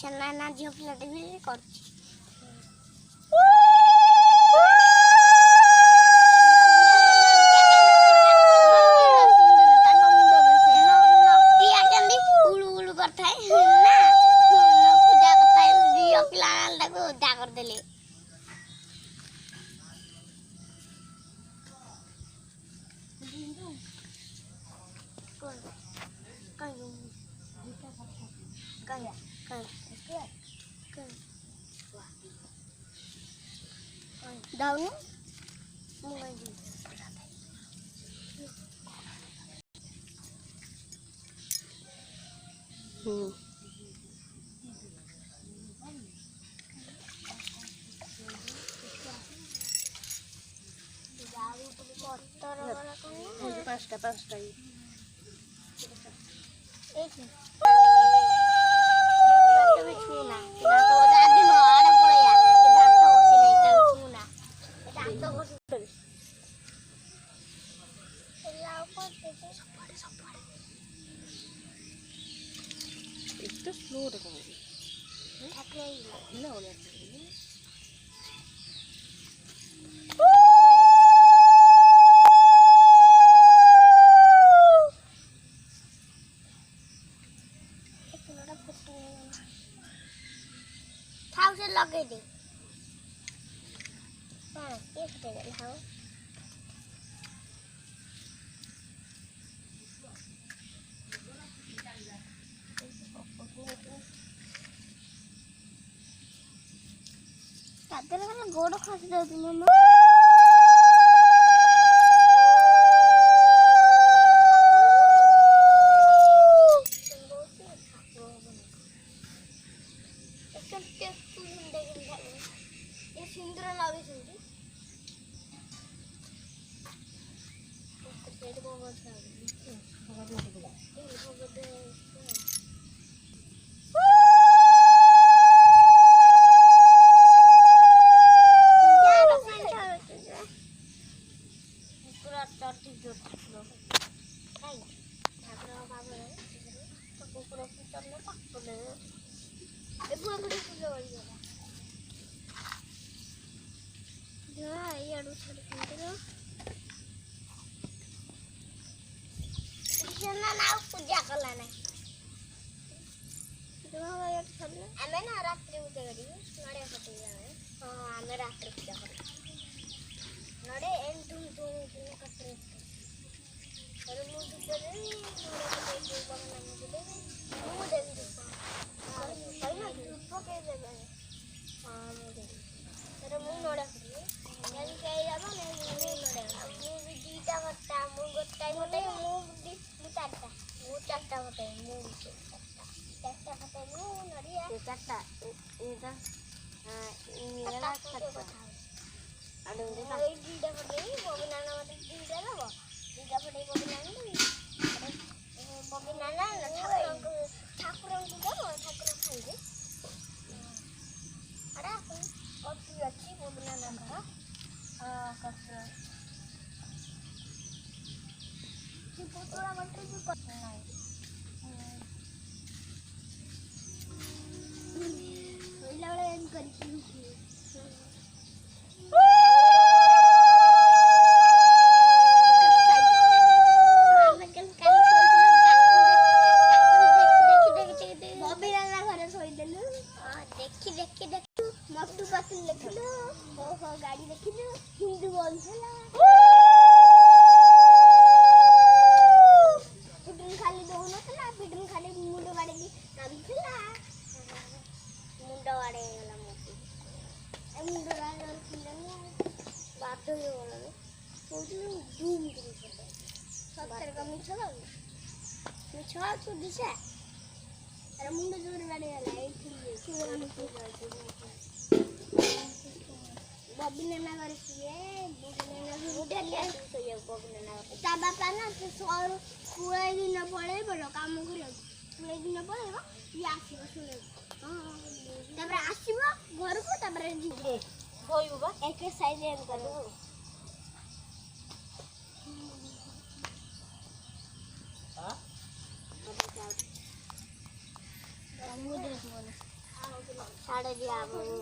सेना ना झियो पिलाटे भी करछि daun mengaji पाँचटा Itu slow deh kamu. Nah, udah. thao sẽ lagi đi ये फटेगा thao ତାଦେହରେ ମାନେ ଗୋଡ଼ ଖସି ଯାଉଛି ମାମା ସିନ୍ଦୁର ଲଗେଇଛନ୍ତି ପୁରା ଚର୍ଚ୍ଚି ଜୋର ଠାକୁର ଭାବରେ କୁକୁର ଚଲ ପାଖରେ ଏ ବୁଢ଼ା ବୁଢ଼ୀ ପୂଜା କରିଗଲା ଇଆଡ଼ୁ ଛାଡ଼ିଛନ୍ତି ନା ପୂଜା କଲା ନାହିଁ ଆମେ ନା ରାତ୍ରି ପୂଜା କରିବୁ ନଡ଼ିଆ ପକେଇବୁ ଆମେ ହଁ ଆମେ ରାତ୍ରି ପୂଜା କରିବୁ ନଡ଼ିଆ ଏମିତି କଟରେ ମୁଁ ଧୂପ ଦେବି ନଡ଼ିଆ ପକେଇବି ମୁଁ ଦେବି ଧୂପ କେହି ଦେବେନି ହଁ ମୁଁ ଦେବି ମୁଁ ନଡ଼ିଆ କରିବି ଯଦି କେହି ଦେବ ମୁଁ ନଡ଼ିଆ ମୁଁ ବି ଦୁଇଟା ଘଟା ମୁଁ ଗୋଟାଏ ମୁଁ ଚାରିଟା ଘଟାଇ ମୁଁ ଚାରିଟା ଘଟାଇ ମୁଁ ନଡ଼ିଆ ଚାରିଟା ଏଇଟା ଏଇ ଦୁଇଟା ଫଟେଇ ବବି ନାନା ମତେ ଦୁଇଟା ଦେବ ଦୁଇଟା ଫଟେଇ ବବି ନାନା ଦେବି ବବି ନାନା ଠାକୁରଙ୍କୁ ଦେବ ଠାକୁର ଖାଇବେ ଆରେ କଟି ଅଛି ବବି ନାନାଙ୍କର କଟି ଅଛି ପୁତୁରା ମତେ ବି କଟି ନାହିଁ ଶୋଇଲା ବେଳେ ଏମିତି କରିକି मट्टू पासिल देखिलु ओहो गाड़ी देखिलु हिंदू बोलथला पिटन खाली दोनथला पिटन खाली मुंडो गाड़ी दी कांथला मुंडो गाड़ी गला मोती ए मुंडो गाड़ी खिलने बात हो गला सोचू धूम करी सत्तर का मिछला मिछा तो दिशा अरे मुंडो जोर गाड़ी गला ए बबी नाना घर किए बबी नाना उठले बबी नाना ता बापा ना से सोर पूरा दिन पळे बलो काम करियो पूरा दिन पळेबो ये आसीबो सुने हां तबरे आसीबो घर को तबरे जिबे होइबो बा एक साइड एन करू हां diavolo.